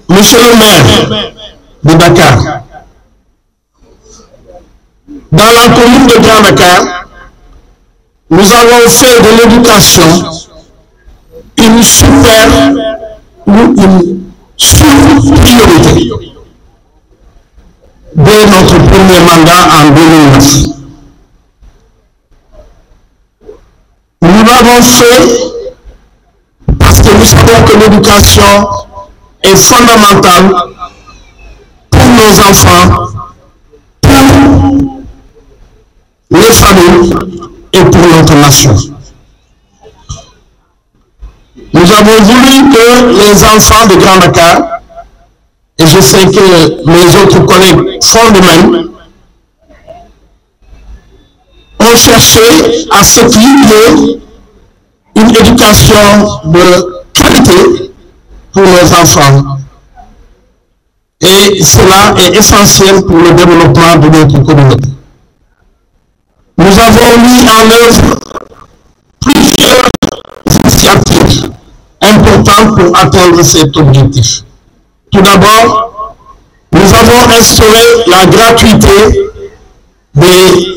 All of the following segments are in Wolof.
Monsieur le maire de Dakar, dans la commune de Grand Dakar, nous avons fait de l'éducation une super ou une sous-priorité dès notre premier mandat en 2009. Nous l'avons fait parce que nous savons que l'éducation est fondamentale pour nos enfants, pour les familles et pour notre nation. Nous avons voulu que les enfants de Grand Dakar, et je sais que mes autres collègues font de même, ont cherché à ce qu'il y ait une éducation de qualité pour nos enfants. Et cela est essentiel pour le développement de notre communauté. Nous avons mis en œuvre plusieurs initiatives importantes pour atteindre cet objectif. Tout d'abord, nous avons instauré la gratuité des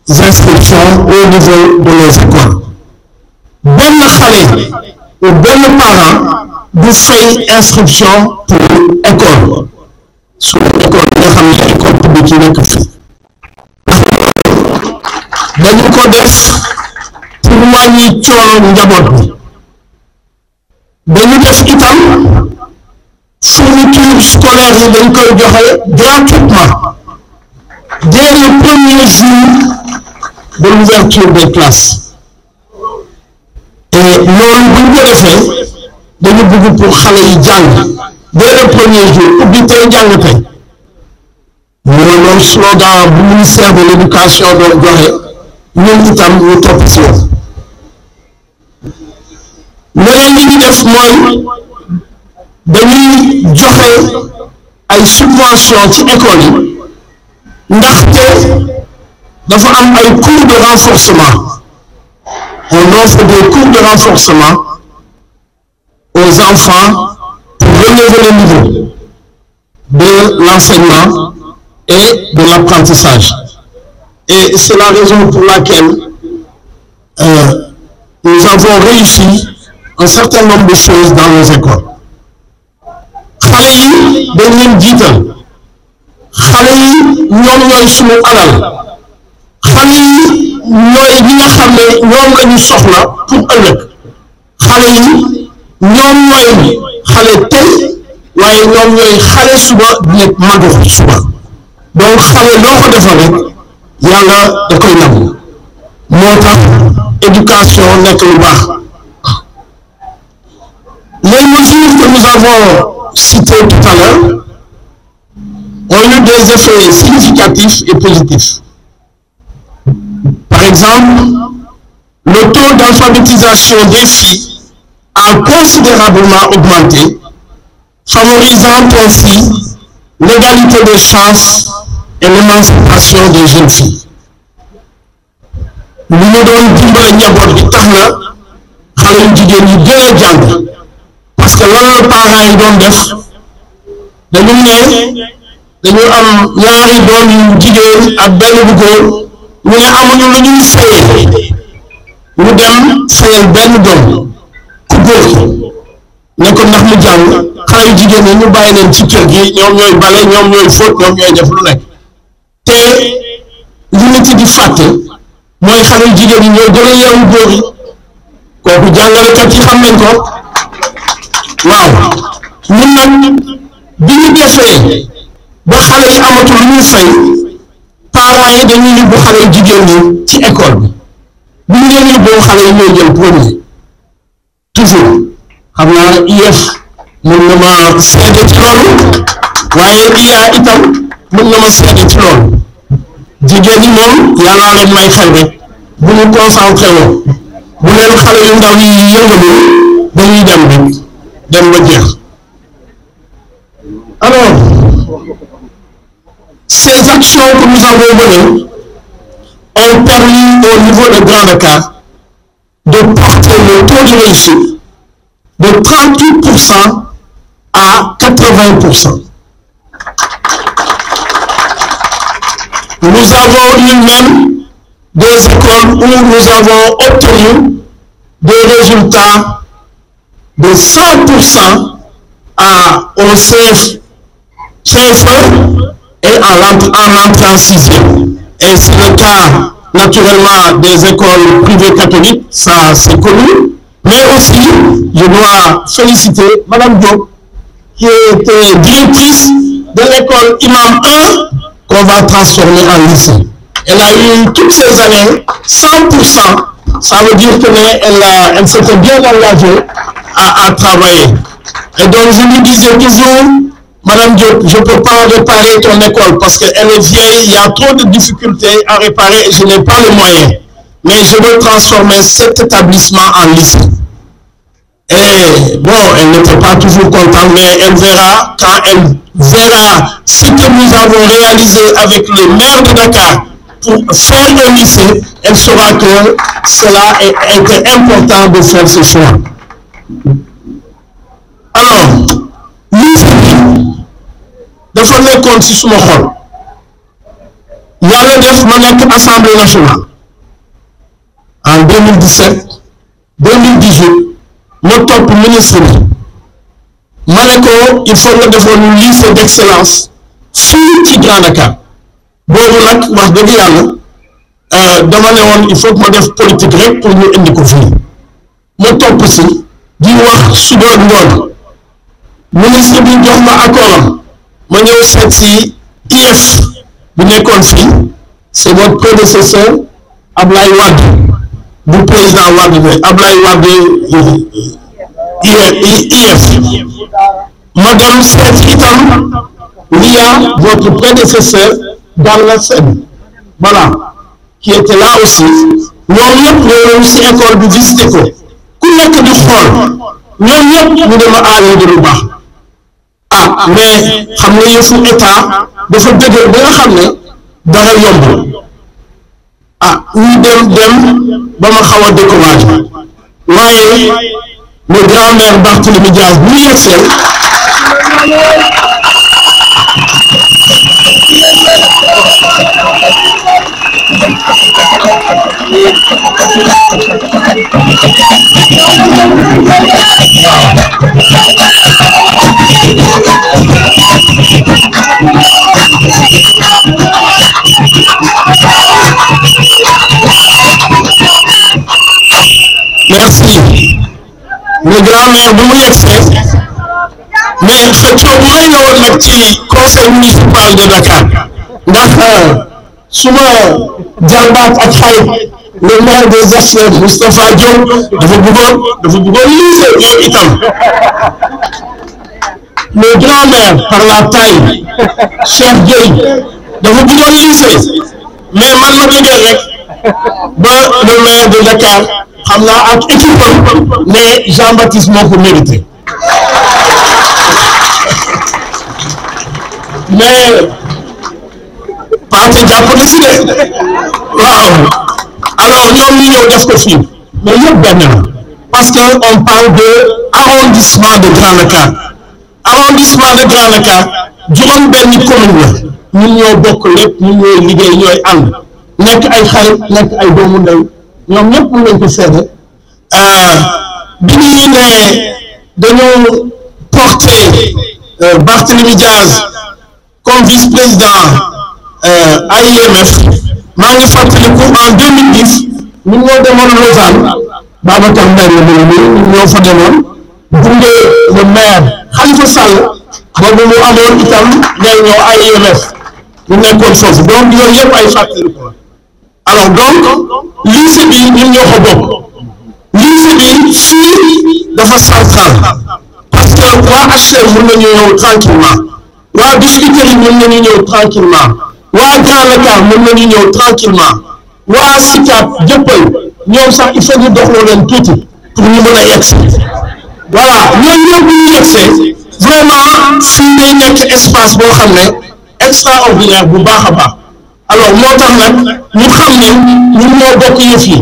inscriptions au niveau de nos écoles. Benn xale ou benn parent du fay inscription pour école suñu école nga xam ne école publique yi nekk fi dañu ko def pour wàññi coono njaboot bi dañu def itam fourniture scolaire yi dañ koy joxe gratuitement dès le premier jour de l'ouverture des classes. Et loolu bu ñu ko defee dañu bëgg pour xale yi jàng dès le premier jour ubbi tey jàng tey mooy loolu slogan bu ministère de l'éducation doon joxe ñun itam ñu topp si yoon. leneen li ñu def mooy dañuy joxe ay subvention ci école yi ndaxte dafa am ay cours de renforcement. On offre des cours de renforcement aux enfants pour relever le niveau de l'enseignement et de l'apprentissage. Et c'est la raison pour laquelle nous avons réussi un certain nombre de choses dans nos écoles. Xale yi dañ leen jiital, xale yi ñoom ñooy suñu alal, xale yi ñooy ñi nga xam ne ñoom la ñu soxla pour ëllëg, xale yi ñoom ñooy xale tey waaye ñoom ñooy xale suba di màgg suba. Donc xale loo ko defal rek yàlla da koy nangu moo tax éducation nekk lu baax. Les mesures que nous avons citées tout à l'heure ont eu des effets significatifs et positifs. Par exemple, le taux d'alphabétisation des filles a considérablement augmenté, favorisant ainsi l'égalité des chances et l'émancipation des jeunes filles. Li ñu doon dimbale njaboot bi tax na xale yu jigéen yi gën a jàng parce que lan la parents yi doon def dañu ne dañu am ñaari doom yu jigéen ak benn bu góor ñu ne amuñu lu ñuy fayee ñu dem fayal benn doom ku góor ne ko ndax mu jàng xale yu jigéen ñi ñu bàyyi leen ci kër gi ñoom ñooy bale ñoom ñooy fóot ñoom ñooy def lu nekk te li ñu ci di fàtte mooy xale yu jigéen ñi ñoo gën a yeewu góor yi kooku jàngalekat yi xam nañ ko waaw ñun nag bi ñu defee ba xale yi amatul lu ñuy fay parents yi dañuy yóbbu xale yu jigéen ñi ci école bi bu ñu leen yóbboo xale yi ñooy jël premier toujours xam naa IEF mën na ma seede ci loolu waaye IA itam mën na ma seede ci loolu jigéen ñi moom yàlla leen may xel rek bu ñu concentré woo bu leen xale yu ndaw yi yëngalu dañuy dem rek dem ba jeex. Alors ces actions que nous avons menées ont permis au niveau de Grand Dakar de porter le taux de réussite de 38% à 80%. Nous avons eu même des écoles où nous avons obtenu des résultats de 100% au CFE et en entrant en 6e. Et c'est le cas naturellement des écoles privées catholiques, ça c'est connu. Mais aussi, je dois féliciter Madame Diop, qui était directrice de l'école Imam 1, qu'on va transformer en lycée. Elle a eu toutes ces années 100%, ça veut dire qu'elle s'était bien engagée à travailler. Et donc je lui disais toujours, Madame Diop, je ne peux pas réparer ton école parce qu'elle est vieille, il y a trop de difficultés à réparer et je n'ai pas les moyens. Mais je veux transformer cet établissement en lycée. Et bon, elle n'était pas toujours contente, mais elle verra, quand elle verra ce que nous avons réalisé avec le maire de Dakar pour faire le lycée, elle saura que cela était important de faire ce choix. Alors, lycée bi dafa nekkoon ci suma xol yàlla def ma nekk Assemblée nationale en 2017 2018 ma topp ministre bi ma ne ko il faut nga defoon lycée d'excellence fii ci Grand Dakar boobu nag wax dëgg yàlla dama ne woon il faut que ma def politique rek pour ñu indi ko fii ma topp si di wax suba ngoon ministre bi jox ma accord ma ñëw seet si IEF bi nekkoon fii c'est votre prédécesseur Ablaye Wade du président Wade bi Ablaye Wade IEF ma dem seet itam via votre prédécesseur Dalla Sène voilà qui était là aussi ñoom ñëpp ñoo si école bi visité ko ku nekk di xool ñoom ñëpp ñu dem a aaree de lu baax mais xam nga yëfu état dafa dëgër ba nga xam ne dara yomb ñu dem ba ma xaw a découragé waaye le grand-mère Barthélémy Dias bu ñu yegsee merci le grand-mère bu mu yegsee mais xëccoo bu rëy la woon nag ci conseil municipal de Dakar ndax suma jarbaat ak xarit le maire des HLM Moustapha Diop dafa bëggoon lycée yow itam le grand-maire par la taille Cheikh Gueye dafa bëggoon lycée mais man ma dëgër rek ba le maire de Dakar xam naa ak équipe am ne Jean-Baptiste moo ko mérité mais Pathé jàpp na si de waaw alors ñoom ñu ñëw def ko fii mais yëpp benn la parce que on parle de arrondissement de Grand Dakar arrondissement de Grand Dakar juróom benn commune la ñun ñoo bokk lépp ñun ñooy liggéey ñooy ànd nekk ay xarit nekk ay doomu ndey ñoom ñëpp mën nañ ko seede bi ñu ne dañoo porté Barthélémy Dias comme vice-président AIMF maa ngi fàttaliku en 2010 ñun ñoo demoon Lausanne Babacar Mbengue la ñun ñoo fa demoon gunge le maire Khalifa Sall boobu mu amoon itam réunion AIMF ñu nekkoon foofu donc yooyu yëpp ay fàttaliku la alors donc lycée bi ñun ñoo ko bokk lycée bi fii dafa central parce que waa HLM mën nañu ñëw tranquillement waa Biscuiterie mën nañu ñëw tranquillement waa Grand Dakar mën nañu ñëw tranquillement waa Sicap Jëppal ñoom sax il faut ñu doxloo leen tuuti pour ñu mën a yegsi voilà ñoom ñëpp bu ñu yegsee vraiment fii day nekk espace boo xam ne extraordinaire bu baax a baax alors moo tax nag ñu xam ne ñun ñoo bokk yëf yi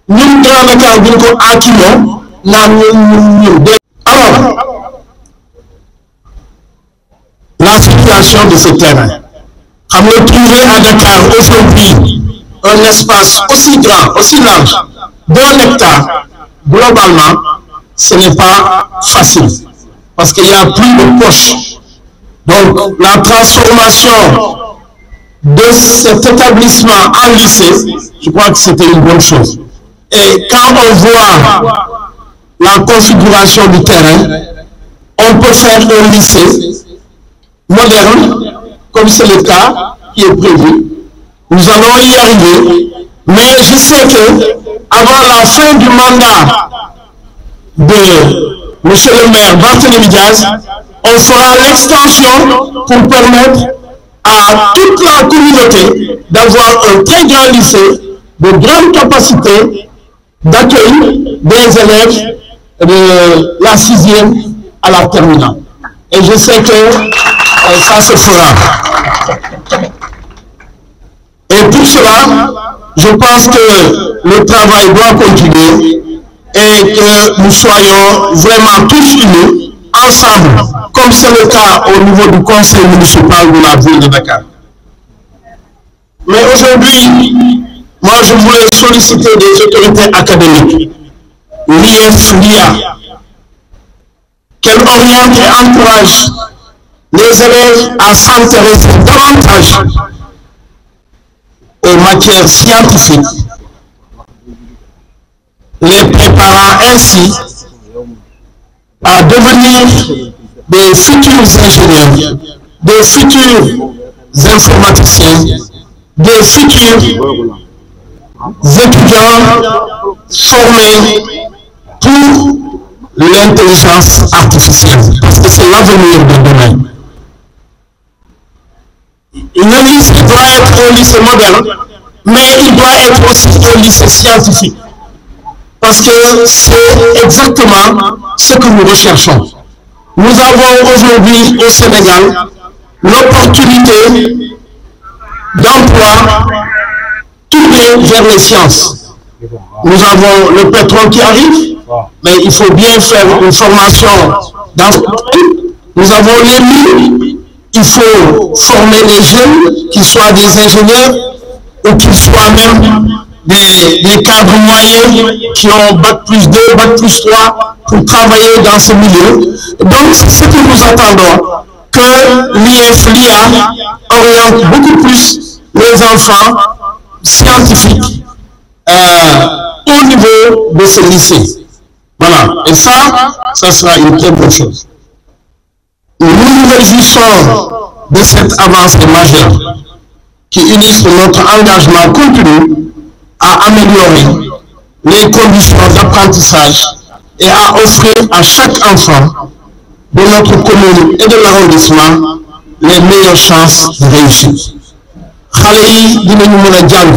ñun Grand Dakar bi ñu ko aakimoo naan ñun alors configuration de ce terrain. On va trouver à Dakar aujourd'hui un espace aussi grand, aussi large, d'1 hectare, globalement, ce n'est pas facile, parce qu'il y a plus de poches. Donc, la transformation de cet établissement en lycée, je crois que c'était une bonne chose. Et quand on voit la configuration du terrain, on peut faire un lycée moderne, comme c'est le cas qui est prévu. Nous allons y arriver, mais je sais que avant la fin du mandat de M. le maire Barthélémy Diaz, on fera l'extension pour permettre à toute la communauté d'avoir un très grand lycée de grande capacité d'accueil des élèves de la 6e à la terminale. Et je sais que ça se fera. Et pour cela, je pense que le travail doit continuer et que nous soyons vraiment tous unis, ensemble, comme c'est le cas au niveau du conseil municipal de la ville de Dakar. Mais aujourd'hui, moi je voulais solliciter des autorités académiques, l'IF, l'IA, qu'elles orientent et encouragent les élèves à s'intéresser davantage aux matières scientifiques, les préparant ainsi à devenir des futurs ingénieurs, des futurs informaticiens, des futurs étudiants formés pour l'intelligence artificielle, parce que c'est l'avenir du domaine. Le lycée doit être un lycée moderne, mais il doit être aussi un lycée scientifique, parce que c'est exactement ce que nous recherchons. Nous avons aujourd'hui au Sénégal l'opportunité d'emploi tourné vers les sciences. Nous avons le pétrole qui arrive, mais il faut bien faire une formation dans ce domaine. Nous avons les mines, il faut former les jeunes qui soient des ingénieurs ou qui soient même des cadres moyens qui ont Bac plus 2, Bac plus 3 pour travailler dans ce milieu. Donc c'est ce que nous attendons, que l'IF, l'IA oriente beaucoup plus les enfants scientifiques au niveau de ce lycée. Voilà, et ça sera une très bonne chose. Nous nous réjouissons de cette avancée majeure qui illustre notre engagement continu à améliorer les conditions d'apprentissage et à offrir à chaque enfant de notre commune et de l'arrondissement les meilleures chances de réussite. Xale yi dinañu mën a jàng,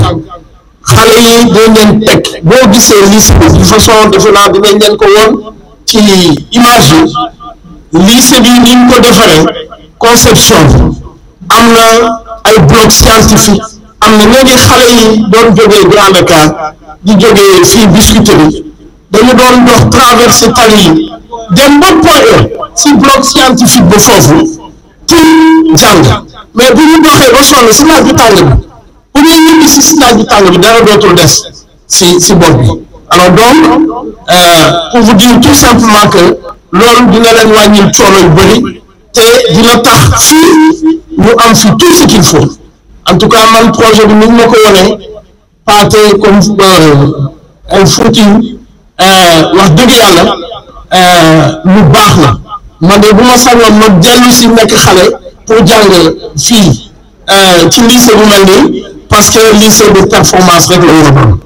xale yi dinañ leen teg boo gisee lycée de façon defe naa dinañ leen ko woon ci image yi. Lycée bi ni ñu ko defaree conception am na ay bloc scientifique, am na léegi xale yi doon jógee Grand Dakar di jógee fii Biscuiterie dañu doon dox traversé tali yi dem ba Point E si bloc scientifique ba foofu pour jàng, mais bu ñu doxee ba sonn si naaj bi tàng bi bu ñuy ñibbi si naaj bi tàng bi dara dootul des si bopp bi. Alors donc pour vous dire tout simplement que loolu dina leen wàññil coono yu bëri te dina tax fii ñu am fi tout ce qu'il faut. En tout cas man projet bi ni ñu ma ko wonee paate comme ay footing wax dëgg yàlla lu baax la man de bu ma sañoon ma dellu si nekk xale pour jàng fii ci lycée bu mel nii parce que lycée de performance rek la ñu